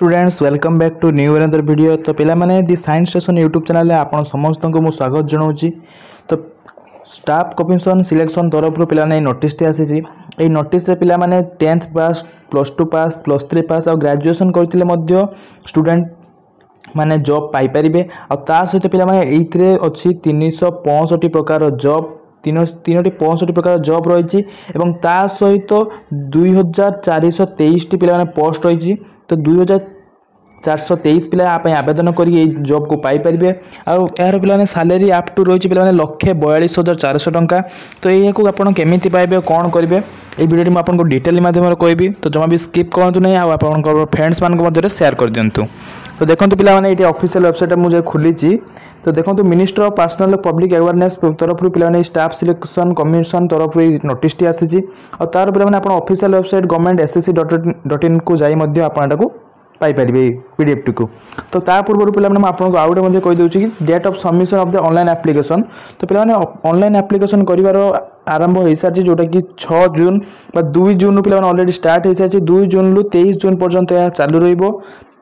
Students welcome back to new another video. तो पे the science station YouTube channel आप समस्त को मुझे स्वागत जनाऊँगी। तो स्टाफ कमिशन सिलेक्शन तरफ पे नोटिस आसी नोटिस पे 10th पास +2 पास +3 पास और ग्रेजुएशन करते स्टूडेंट माने जॉब पाइपर आ सहित पे अच्छी 365 प्रकार जॉब 365 प्रकार जॉब रही सहित 2423 पे पोस्ट रही। तो 2423 पिला आवेदन कर जॉब को पाइपर आर पे सालेरी आप टू रही पे 1,42,400 टंका। तो यह आप केमी पाइबे कौन करेंगे ये वीडियो में आपको डिटेल माध्यम कहबी। तो जमा भी स्किप करूँ नहीं आप फ्रेंड्स मान शेयर कर दिंतु। तो देखो पे ऑफिशियल वेबसाइट मुझे खोली। तो देखो minister of personnel public awareness तरफ पे स्टाफ सिलेक्शन कमिशन तरफ नोटिस आसी और तार पे ऑफिशियल वेबसाइट government.ssc.in को जाई आपको पाइपर पीडीएफ टी को। तो ता पूर्व पे आपको आउ गए कहीदे कि date of submission of the online application. तो पे ऑनलाइन एप्लिकेशन कर आरंभ हो सारी जोटा कि 6 जून 2 जून पे ऑलरेडी स्टार्ट हो सारी 2 जून रु 23 जून पर्यंत यह चालू रही।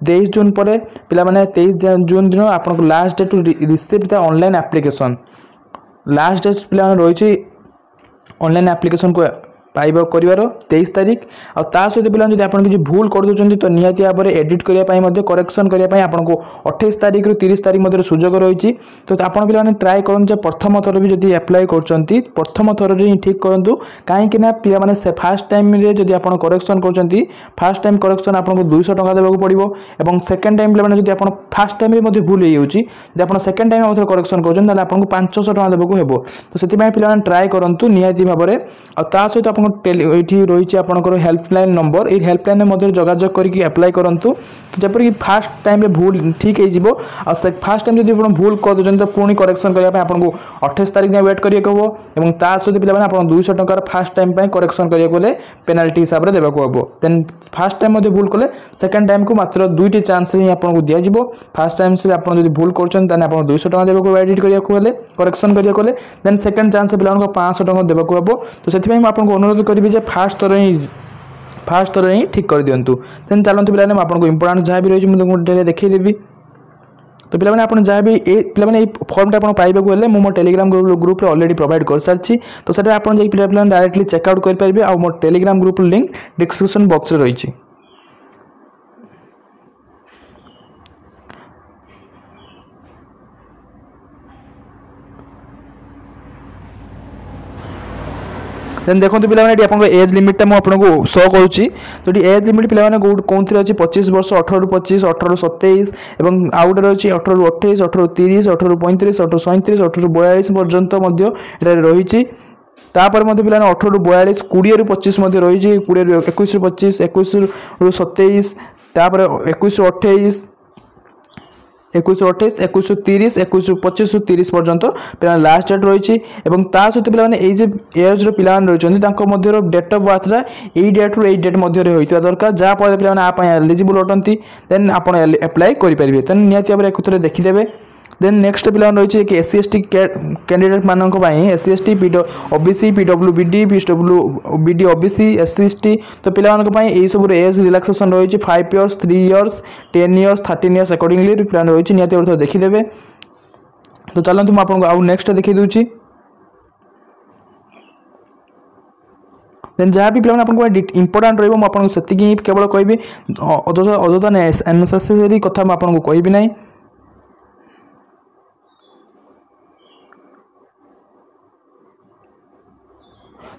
23 जून पर पे 23 जून दिन आपको last date to receive the online application. Last date पे रही ऑनलाइन एप्लिकेशन को पाइबा कर 23 तारीख आ सहित पे जब आप किसी भूल कर दूसरी तो निहाती भाव में एडिट करने करेक्शन करने आपको 28 तारीख रु 30 तारीख मध्य सुजोग रही। तो आप पे ट्राए करूँ प्रथम थर भी जब एप्लाय कर प्रथम थर ठीक करूँ कहीं पे फास्ट टाइम जब आप करेक्शन कर फास्ट टाइम करेक्शन आपको 200 टंका देवाक पड़ो और सेकेंड टाइम पे जब आप फास्ट टाइम भूल हो सेकेंड टाइम आउे करेक्शन कर आपको 500 टंका देवाक हो। तो से पे ट्राए करूँ निहाती भाव में आ सहित आप ये रही आपंकर हेल्पलाइन नंबर ये हेल्पलाइन जोगाजोग करके अप्लाई करूँ। तो जपरिक फास्ट टाइम भूल ठीक हो फास्ट टाइम जब भूल कर दूसरी तो पुणी करेक्शन करने आपको 28 तारीख जाए वेट करिए हम और सहित पे आप 200 टंकार फास्ट टाइम करेक्शन करने पेनाल्टी हिसाब से देवाक हम। देन फास्ट टाइम भूल कले सेकेंड टाइम को मात्र 2टी चांस ही आपको दिज्व। फास्ट टाइम से आप भूल कर 200 टंका देवाक एडिट करने करेक्शन करने देन सेकेंड चांस पे 500 टंका देवाक हम। तो से आपको अनुरोध करी फास्ट थर ही ठीक कर दिंतु। देन चलते पे आपको इंपोर्टाट जहाँ भी रही मुझे देखीदेवी। तो पे आप जहाँ भी पे फर्म आप पाइबा को मो टेलीग्राम ग्रुप ऑलरेडी प्रोवाइड कर सारी। तो सर आप डायरेक्टली चेकआउट करेंगे और मो Telegram group link description box में रही। देन देखो पे एज लिमिट आपको शो करुँची। तो एज लिमिट पे कौन थी अच्छी 25 वर्ष 18 रु 25 18 रु 27 और आउ गए रही 18 रु 28 18 रु 30 18 रु 35 18 रु 37 18 रु 42 पर्यंत रही। तापर पे 18 रु 42 20 रु 25 रही 20 रु 21 रु 25 21 रु 27 तापर 21 रु 28 21 रु 28 21 रु 30 21 रु 25 रु 30 पर्यंत पे लास्ट डेट रही। सहित पे एज रो पिला रही डेट ऑफ बर्थ यही डेट रु डेट होता दरकार जहाँफल पे एलिजिबल अटंती। देन आप एप्लाय करेंगे। देन निहाती भाव एक देखीदे। देन नेक्स्ट पे रही कि SC ST कैंडिडेट मानक SC ST OBC PWBD PWBD OBC SC ST। तो पे सब एज रिलैक्सेशन रही 5 years 3 years 10 years 13 years accordingly plan रही निहाती भाव देखीदे। तो चलते मुझे आपको आउ नेक्स्ट देखी दूची। देन जहाँ भी पे आपको इंपोर्टाट रही केवल कहबी अजथा नेसेसरी कथा आपको कहबी ना।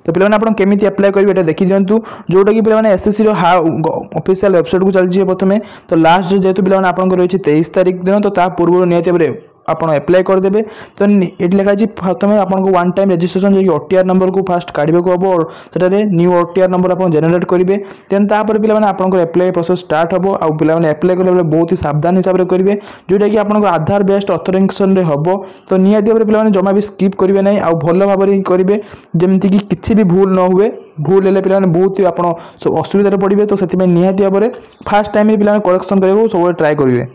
तो पे आप केमी अप्लाई करेंगे देखी दिंतु जोटा कि पे SSC ऑफिशियल वेबसाइट को चलती है प्रथम। तो लास्ट जेहतु पे आपको रही 23 तारीख दिन तो पूर्व निहाती भाव आप अप्लाई करदे। तो ये लिखाई प्रथम आपको वन टाइम रजिस्ट्रेशन जो OTR नंबर को फास्ट काढ़ा को हम और से न्यू OTR नंबर आप जेनेट करेंगे। देन तापर पे आपको एप्लाई प्रोसेस स्टार्ट हम और पे एप्लाई करेंगे बहुत ही सावधान हिसाब से करेंगे जोटा कि आपको आधार बेस्ड अथरेंशन हम। तो निहाती भाव पे जमा भी स्किप करेंगे ना आ भल भाव में करेंगे जमीक कि किसी भी भूल न हुए। भूल हेल्ले पे बहुत ही आप असुविधा पड़े। तो से निहाती भाव में फास्ट टाइम पे करेक्शन करने सब ट्राए करेंगे।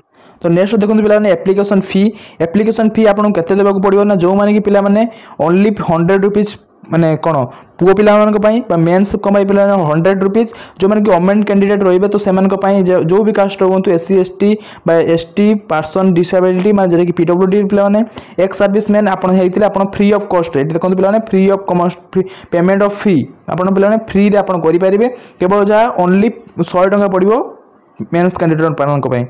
तो नेक्स्ट देखो पे एप्लिकेशन फी आपको केते देबाक पड़ो ना जो माने कि पिला माने ओनली 100 रुपीज माने कौन पुओ पिला मेन्स पिला 100 रुपीज जो मैंने गवर्नमेंट कैंडिडेट रही तो से जो भी कास्ट हूँ SC ST ST person disability माने PWD पिला एक्स सर्विस मैन आप फ्री ऑफ कॉस्ट देखो पिला free of cost payment of fee आप पिला फ्री रे आप करेंगे केवल जहाँ ओनली 100 टंका पड़ो मेन्स कैंडिडेट पानी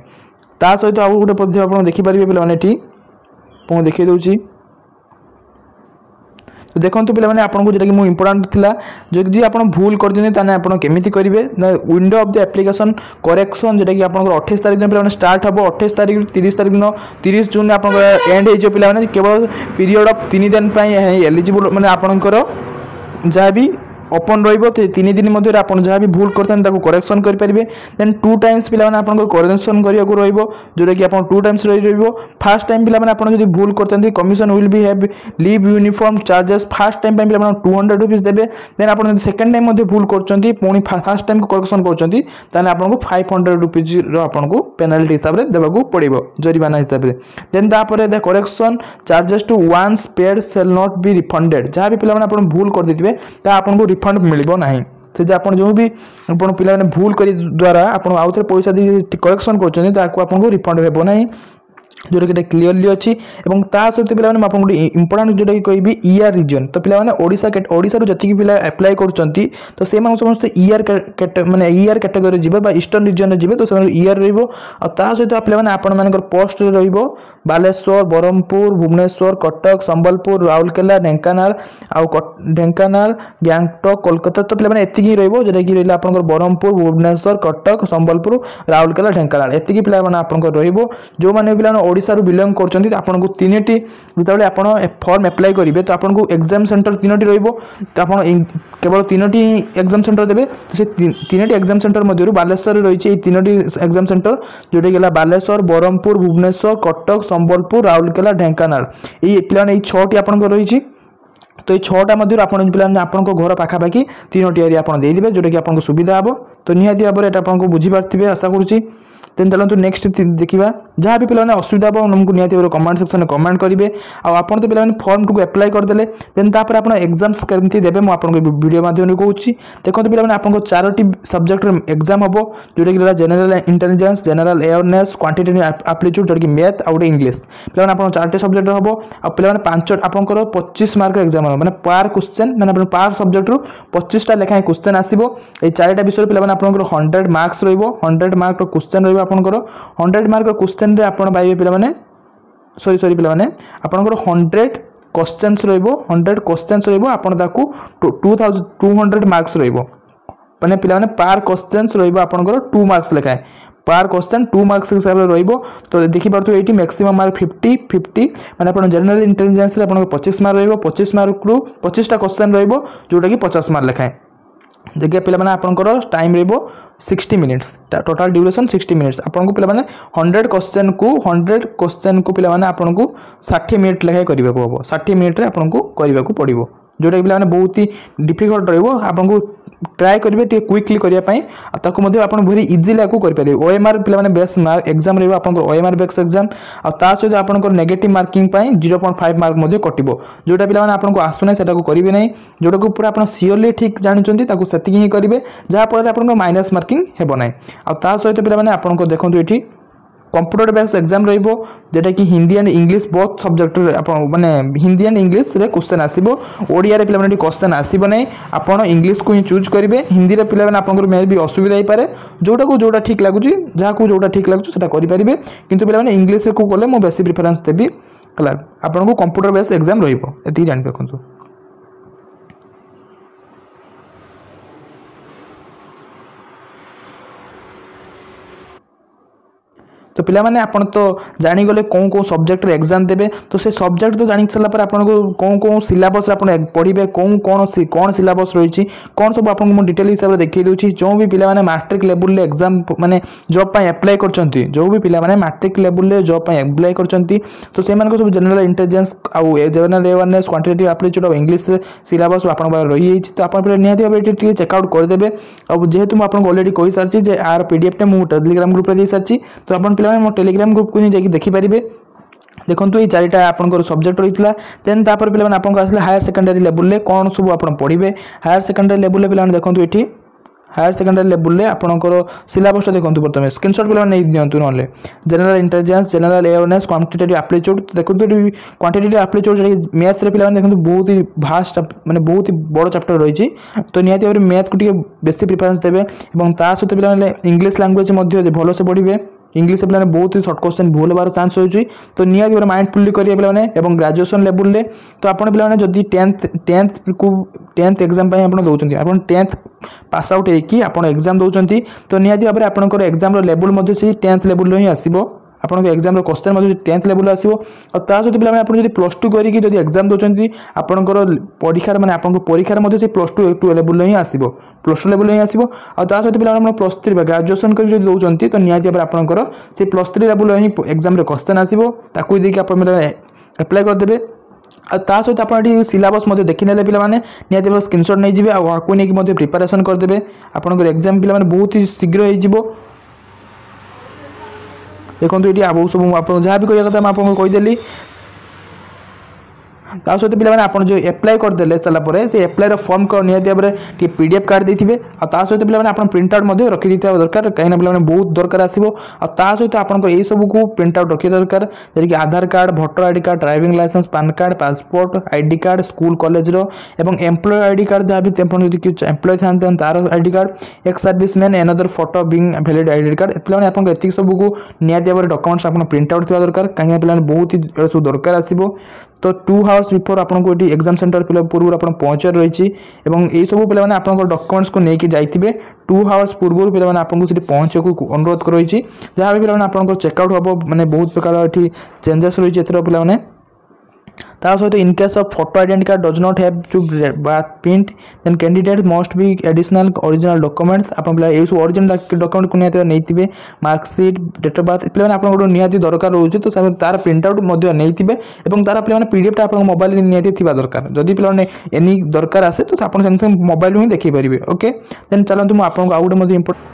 ता सहित आउ गोटे आप देखिपारे पे देखी दूसरी तो देखो पे आपको जोटा कि मुझे इंपोर्टाट था जदि आप भूल कर केमी करेंगे window of the application correction जोटा कि आप 28 तारीख दिन पे स्टार्ट हम 28 तारीख 30 तारीख दिन 30 जून आप एंड हो पे केवल पीरियड ऑफ 3 दिन एलिजिबल मैंने आपंकर जहाँ भी ओपन रही 3 दिन मध्य आप जहाँ भी भूल करते करेक्शन करेंगे देन 2 टाइम्स पे करेक्शन करने जोटा कि आप 2 टाइम्स रही फास्ट टाइम पे आप भूल करते commission will be have leave uniform charges fast time पे 200 रुपीज देते देन आप सेकेंड टाइम भूल कर पुणी फास्ट टाइम को करेक्शन कर आपको 500 रुपीज आपको पेनाल्टी हिसाब से देवाक पड़ो जरिमाना हिसाब से देन तापर the correction charges to once paid shall not be refunded जहाँ भी पे भूल कर देते आपको रिफंड मिलबो नहीं से आप जो भी पिला भूल कर द्वारा आप आउ थे पैसा दी करेक्शन कर रिफंड हो ना जोटा कि क्लीयरली अच्छी और ता सहित पे आपको इंपोर्टाट जोटा कि कहि ईआर रीजन तो पे ओडिशा जी पिला एप्लाय कर तो से समस्त ईआर माने ईआर कैटेगरी जी ईस्टर्न रीजन में जी तो ईआर रा सहित पे पोस्ट रो बालेश्वर ब्रह्मपुर भुवनेश्वर कटक संबलपुर राउरकेला ढेंकानाल गैंगटक कोलकाता तो पे एति रोटा कि रहा आप ब्रह्मपुर भुवनेश्वर कटक संबलपुर राउरकेला ढेंकानाल एति पे जो मैंने पिला ओडिशा बिलंग कर आपको 3टी जो आप फॉर्म एप्लाय करेंगे तो आपको एग्जाम सेंटर 3टी रो तो आप केवल 3टी एग्जाम सेंटर देवे तो से 3टी एग्जाम सेंटर मध्य बालेश्वर रही 3टी एग्जाम सेंटर जोटा कि बालेश्वर ब्रह्मपुर भुवनेश्वर कटक संबलपुर राउरकेला ढेंकानाल ये पे 6टी आप रही तो ये 6टा मध्य आपको घर पाखापाखि 3टी एरिया आप देदेवे जोटा कि आपको सुविधा हे तो निहाती भाव में आपको बुझीपारे आशा करुँची देन चलते नेक्स्ट देखा जहाँ भी पे असुविधा हम हमको निहाती भाव कमेंट सेक्शन में कमेंट करेंगे आपड़ तो पे फॉर्म को एप्लाय करदे देन तापर आप एग्जाम्स केमती देवे मुझे आपको वीडियो माध्यम कहूँ देखो पे आपको 4टी सब्जेक्ट एग्जाम हम जोटा कि general intelligence general awareness quantitative aptitude जोटा कि मैथ आउ इंग्लिश पे आप 4टी सब्जेक्ट हम आ पे 5 आपंकर 25 मार्क एग्जाम मैंने पार क्वेश्चन मैंने पार सब्जेक्ट रू 25टा लेखाएं क्वेश्चन आसो ये 4टा विषय पे आपंकर 100 मार्क्स रो 100 मार्क क्वेश्चन रो आपंकर 100 मार्क क्वेश्चन आप पाइबे पे सॉरी पे आपंकर 100 क्वेश्चंस रो 100 क्वेश्चंस रो आपको 2200 मार्क्स रो मैंने पे पार क्वेश्चंस रो आपंकर 2 मार्क्स लेखाएं पार क्वेश्चन 2 मार्क्स हिसाब से रही तो देखिए ये मैक्सिमम मार्क 50 मैंने आप जनरल इंटेलिजेंस 25 मार्क रही 25 मार्क रू 25टा क्वेश्चन रही जोटा कि 50 मार्क लेखाएं देखिए पे आपंकर टाइम रो 60 मिनिट्स टोटाल ड्यूरेशन 60 मिनिट्स आपको पे 100 क्वेश्चन को पे आपको 60 मिनिट लेखाएं करने को हम 60 मिनिट आपको करने को पड़ो जोटा कि पे बहुत ही डिफिकल्ट रहा ट्राए करेंगे क्विकली करने आप वेरी इजिली आपको करेंगे ओएमआर पे बेस्ट मार्क एग्जाम रहा आप ओएमआर बेस्ट एग्जाम सहित आप नेगेटिव मार्किंग 0.5 मार्क कटो जोटा पे आपको आसुना से करेंगे ना जोटा को पूरा आप सियोरली ठीक जानते से ही करेंगे जहाँफल आप माइनस मार्किंग हेब ना आ सहित पे आपको देखो ये कंप्यूटर बेस्ड एग्जाम रही जोटा कि हिंदी एंड इंग्लिश बहुत सब्जेक्ट माने हिंदी एंड इंग्लिश रे क्वेश्चन आसीबो ओडिया रे पे क्वेश्चन आसीबो नहीं आपण इंग्लिश को ही चूज करेंगे हिंदी रे पे आपंकर मे भी असुविधा हो पाए जोटा ठीक लगुच जहाँ को जोटा ठीक लगुच से करेंगे कितु पे इंग्लिश को गले मुझे बेसी प्रिफरेन्स देवी है आपको कंप्यूटर बेस्ड एग्जाम रही जान रखु तो पे आप तो जानीगले कौन कौन सब्जेक्ट एग्जाम देवे तो से सब्जेक्ट तो जानी सारापर आपको कौन कौन सिलेबस पढ़े कौन कौन सिलेबस रही कौन सब आपको मुझे डिटेल हिसाब से देखी दूसरी जो भी पे मैट्रिक लेवल एग्जाम माने जॉब पर एप्लाय कर जो भी पे मैट्रिक लेवल जॉब पर एप्लाय कर तो से सब जनरल इंटेलिजेंस आउ जनरल अवेयरनेस क्वांटिटेटिव एप्टीट्यूड और इंग्लिश सिलेबस आप रही तो आप निहाती भाव ये चेकआउट करदे और जेहेतु मुझे ऑलरेडी कही सारी आर पीडीएफ मुझे टेलीग्राम ग्रुप रे दे सारी तो आप मो टेलीग्राम ग्रुप को ही जाकि देखिपारे देखो ये चारिटा आपंकर सब्जेक्ट रही है देन तापर पे आपको आसले हायर सेकेंडरी लेवल में कौन सब आप पढ़े हायर सेकेंडरी लेवल पे देखो ये हायर सेकेंडरी लेवल में आपंकर सिलेबस देखो प्रथम स्क्रीनशॉट पे नहीं दिंतु ना general intelligence general awareness quantitative aptitude देखो क्वांटिटेटिव एप्टीट्यूड मैथ्स पे देखो बहुत ही भास्ट माने बहुत ही बड़ चैप्टर रही तो निहाती भाव मैथ को बेसी प्रिफरेंस देवे और ता सहित पे इंग्लिश लैंग्वेज भल से पढ़े इंग्लिश पे बहुत ही शॉर्ट क्वेश्चन भूल होबार चांस होची तो निहाती भाव माइंडफुली करेंगे पे ग्रेजुएशन लेवल में तो आप पे जदि टेन्थ एग्जाम आप दौरान आप टेन्थ पास आउट होगी आप एग्जाम दौरान तो निहाती भाव आपंकर एग्जाम लेवल से टेन्थ लेवल ही आसो आपन एग्जाम क्वेश्चन टेन्थ लेवल आसो और सहित पे आप प्लस टू करके जब एग्जाम दौरान आपंकर परीक्षार माने आपन परीक्षार से प्लस टू लेवल ही आसो प्लस टू लेवल ही आसो और सहित पे प्लस थ्री ग्रेजुएशन कर दौरान तो निहाती भाव आपंकर से प्लस थ्री लेवल ही एग्जाम क्वेश्चन आसो ताकू देखिए आप एप्लाय करदे आ सहित आप सिलेबस देखी ने पे निहाती भाव स्क्रीनशॉट नहीं जाए आपको नहीं प्रिपेरेसन करदे आपंकर एग्जाम पे बहुत ही शीघ्र हो देखो ये बहुत सब आप जहाँ भी कह आपको कहीदेली ता सहित पे आप जो एप्लाय करदे सारापर से एप्लायर फॉर्म को निहाती भाव में पीडीएफ कार्ड देते और सहित पे आप प्रिंट आउट रखी दरकार कहीं पे बहुत दरकार आसो और सहित आपको यही सब को प्रिंट आउट रखा दरकार जैसे Aadhaar card voter ID card driving licence PAN card passport ID card school college और एम्प्लॉय आईडी कार्ड जहाँ भी एम्प्लॉय था तार आईडी कार्ड एक serviceman another photo being valid ID card पे आपको ये सब को निहाती भाव डॉक्यूमेंट्स आप प्रिंट आउट थी दरकार कहीं पे बहुत ही सब दरकार आसो तो 2 आवर्स बिफोर आपको ये एग्जाम सेंटर पूर्व आप पहुँचार रही यही सब पे आप डॉक्यूमेंट्स को लेकिन जाइए 2 आवर्स पूर्व पे आपको पहुँचे को अनुरोध कर जहाँ भी पे आप चेकआउट हम माने बहुत प्रकार ये चेंजेस रही पे ता सहित in case of photo identity card does not have to print then candidate must be additional original documents आप ये सब ओरिजिनल डॉक्यूमेंट को निहाती नहीं मार्कशीट डेट ऑफ बर्थ पे आपको निहाती दरकार रोचे तो तार प्रिंट आउट नहीं तार पे पीडीएफ आप मोबाइल निहाती थी दरकार जदि पे एनी दरकार आसे तो आप मोबाइल ही देखी पारे ओके देन चलते मुझे आपको आउ गोटे इम्पोर्टेंट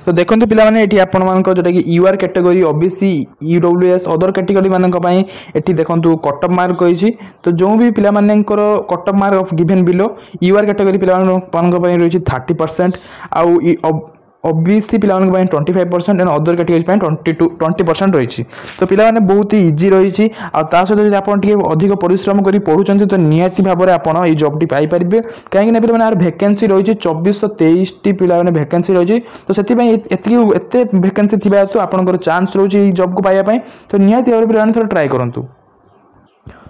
तो देखो पे ये आपण जोटा कि UR category OBC EWS other category मानी ये देखो कटअप मार्क रही तो जो भी पिलामानकर cutoff mark of given below UR category पे रही 30% आउ ओबीसी पे 25% एंड अदर कैटेगरी 20% रही तो पे बहुत ही इजी रही सहित आप अधिक परिश्रम कर पढ़ुं तो निहाती भाव में आप जॉब टी पाइपर कहीं पे वैकेंसी रही 2423 पे वैकेंसी रही तो से एत वैकेंसी थी तो आप चांस रही जॉब को पाइबा तो निहाती भाव में थोड़ा ट्राए करूँ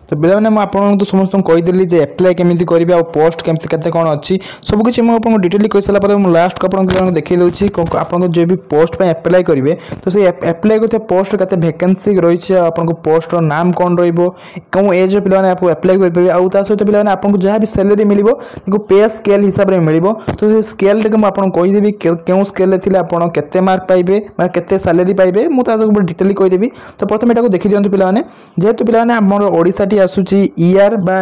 तो पे मैंने आपको समस्त कहीदेली एप्लाय केमी करेंगे आ पोस्ट केते कौन अच्छी सबकि मुझे डिटेली कही सारापर लास्ट को आपको देखी दूसरी आप जो भी पोस्ट पर एप्लाय करेंगे तो से एप्लाय करते पोस्ट के वैकेंसी रही है आपको पोस्टर नाम कौन रो एज पे आपको एप्लाय करेंगे आउ सहित पे आपको जहाँ भी सैलरी मिल पे स्केल हिसाब से मिल तो से स्केल टे मुझे कहीदेवी क्यों स्केल थे आपते मार्क पाइबे केते सैलरी पाइबे मुझे डिटेली कहीदेवी तो प्रथम यहाँ देखी दिखाँ पे जेहेतु पे आम ओडिशा आसूची ईआर बा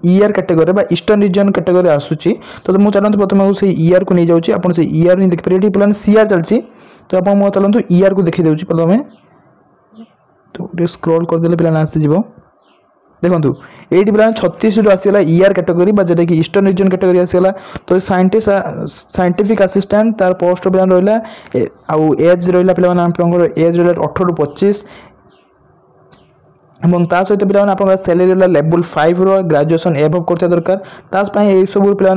ईआर कैटेगरी बा ईस्टर्न रीजन कैटेगरी आसूची तो मुझे चलते प्रथम से ईआर को नहीं जाऊँगी आप ईआर ही देखिए पे सीआर चलती तो आप मुझे चलते ईआर को देखी दूसरी प्रथम तो स्क्रॉल करदे पे आसीज देखो ये पे 36 रू आसीगला ईआर कैटेगरी जोटा कि ईस्टर्न रीजन कैटेगरी आसीगला तो साइंटिफिक असिस्टेंट तार पोस्ट पे रहा आउ एज रहा पे एज रहा 18 रू 25 सहित पे आप सैलरी लेवल 5 ग्रेजुएशन एभव करते दरकार यही सब पे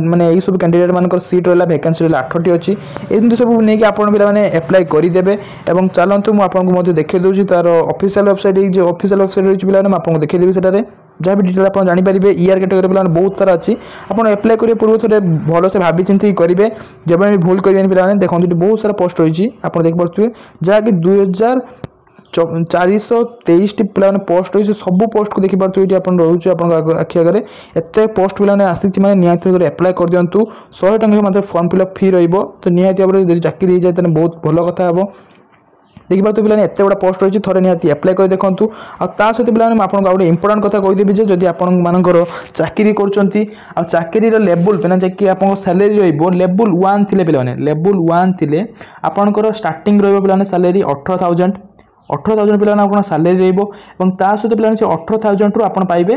माने यही सब कैंडिडेट मान सीट रहा वैकेंसी रहा 8टी अच्छी एमती सब नहीं आप पे एप्लाय करदे और चलतु मुझे देखी दूसरी तार ऑफिशियल वेबसाइट जो ऑफिशियल वेबसाइट रही है पे आपको देखीदेवी से जहाँ भी डिटेल आप जानीपारे ईआर कैटेगरी पे बहुत सारा अच्छी आप एप्लाय करेंगे पूर्व थे भल से भाभी चिंती करेंगे जब भी भूल करेंगे पे देखो बहुत सारा पोस्ट रही आप देखिए जहाँकि 2423 पे पोस्ट रही सब पोस्ट को देखिए ये रोचे आखि आगे एत पोस्ट पे आसी निहाती एप्लाय कर दिंतु 100 टଙ୍କା मतलब फॉर्म फिलअप फी रही निहाती भाव में चाकरी हो जाए बहुत भल कथा हे देखिए तो पे एत गुड़ा पोस्ट रही थे निहाती एप्लाय कर देखूँ आ सहित पे आपको गोटे इंपोर्टाट कथा कहीदेवी जब आपर चाकरी कर लेवल पे जैकि आप सैलरी रेवल 1 थे पे लेवल 1 थे आपंकर स्टार्टिंग पे सैलरी 18,000 18,000 पिला आप सालेरी रही सहित पिला 18,000 रु आप पाइबे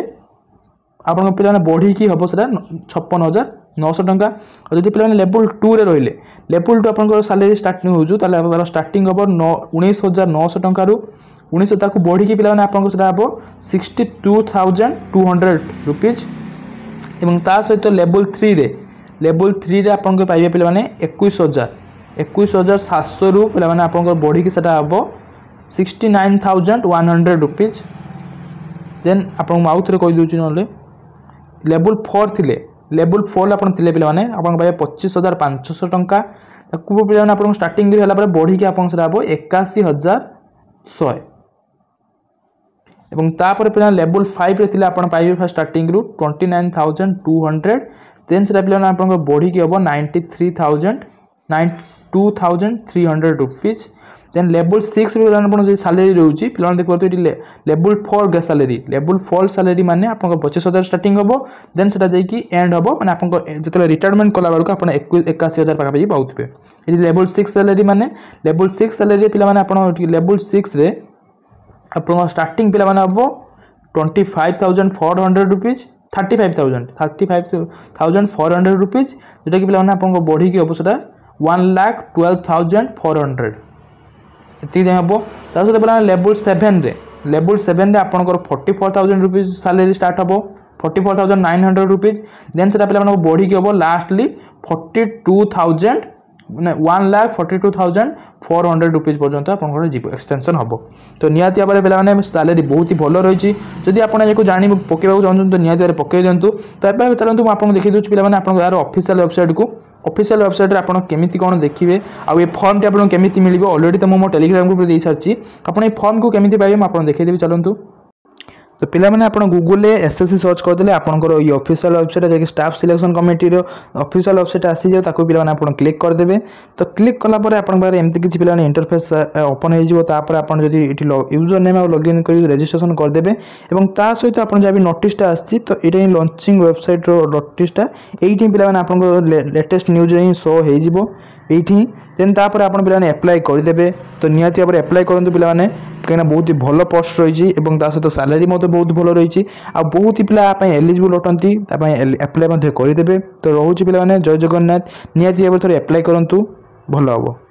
आपन पिला बढ़ी की हम से 56,900 टंका। और जब पिला लेवल 2 रे रहिले लेवल 2 आपन सालेरी स्टार्टिंग हो तार स्टार्टिंग हम 19,900 टंका 19 ताकू बढ़ी की पिला आपन से हम 62,200 रुपीज। एवं ता सहित लेवल 3 रे आपन पाइबे पिला 21,700 रु पिला आपन बढ़ी की सेटा हम 69,100 रुपीज। देन आपन आउथ रे कहि दोची नले लेवल 4 थिले लेवल 4 आपन थिले पिला माने आपन पाइबे 25,500 टंका ताकू पिला आपन स्टार्टिंग रे हला पर बढ़ी की आपन सेटा हम 81,100। एवं तापर पिला लेवल 5 रे थिले आपन पाइबे फर्स्ट स्टार्टिंग रु 29,200। देन सेटा पिला आपन बढ़ी की हम 92,300 रुपीज। देन लेवल 6 रे आपन जे सैलरी रहउची पिला देख परतो इटी लेवल 4 के सैलरी लेवल 4 सैलरी माने आपन 25,000 स्टार्टिंग हबो। देन सेटा जाई कि एंड हबो माने आपन जतले रिटायरमेंट कला बेलको आपन 81,000 पाका पाई पाउथबे। इटी लेवल 6 सैलरी माने लेवल 6 सैलरी पिला माने आपन लेवल 6 रे आपन स्टार्टिंग पिला माने हबो 25,400 रुपीज 35,400 रुपीज जेटा कि पिला माने आपन बढ़ी की हबो सेटा 1,12,400 इतनी जाए हम तार सहित पिला लेवल 7 रे आपनकर 44,000 रुपीज सैलरी स्टार्ट हम 44,900 रुपीज। देन से पिला बढ़ी की हम लास्टली 42,000 1,42,400 रुपीज पर्यंत आपन जीव एक्सटेंशन हम। तो निहाती भाव में पे सैलरी बहुत ही भल रही जदि आप जान पकेबा चाहूँ तो निहाती भाव पकई दिंतु। तो चलते मुझे आपको देखी दूसरी पे यार ऑफिशियल वेबसाइट को ऑफिशियल वेबसाइट रे आपन केमिति कोन देखिबे आ ये फॉर्म टी आपन केमिति मिलिबो ऑलरेडी तो मो टेलीग्राम ग्रुप रे दे सारची आपन ये फॉर्म को केमिति पाइबे आपन देखै देबी। चलंतु तो पिला माने आपन गूगल ले एसएससी सर्च कर देले आपनकर ये ऑफिशियल वेबसाइट जे स्टाफ सिलेक्शन कमिटी रो ऑफिशियल वेबसाइट आसी जाय ताको पिला माने आपन क्लिक कर देबे। तो क्लिक कला पर आपन बारे एमति किछि पिला माने इंटरफेस ओपन हो जिवो तापर आपन जदि इठी यूजर नेम और लॉगिन करी रजिस्ट्रेशन कर देबे एवं ता सहित आपन जाबी नोटिस ता आछि तो एटा ही लॉन्चिंग वेबसाइट रो नोटिस ता एठी पिला माने आपन लेटेस्ट न्यूज ही शो हे जिवो एठी। देन तापर आपन पिला माने अप्लाई कर देबे। तो निहाती भाव अप्लाई करंतु पिला माने कहीं बहुत ही भल पोस्ट रही सहित सैलरी बहुत भल रही आ बहुत ही पिला एलिजिबल अटंती अप्लाई करदे। तो रोचे पिला जय जगन्नाथ निहाती भाव थे अप्लाई करंतु भल हम।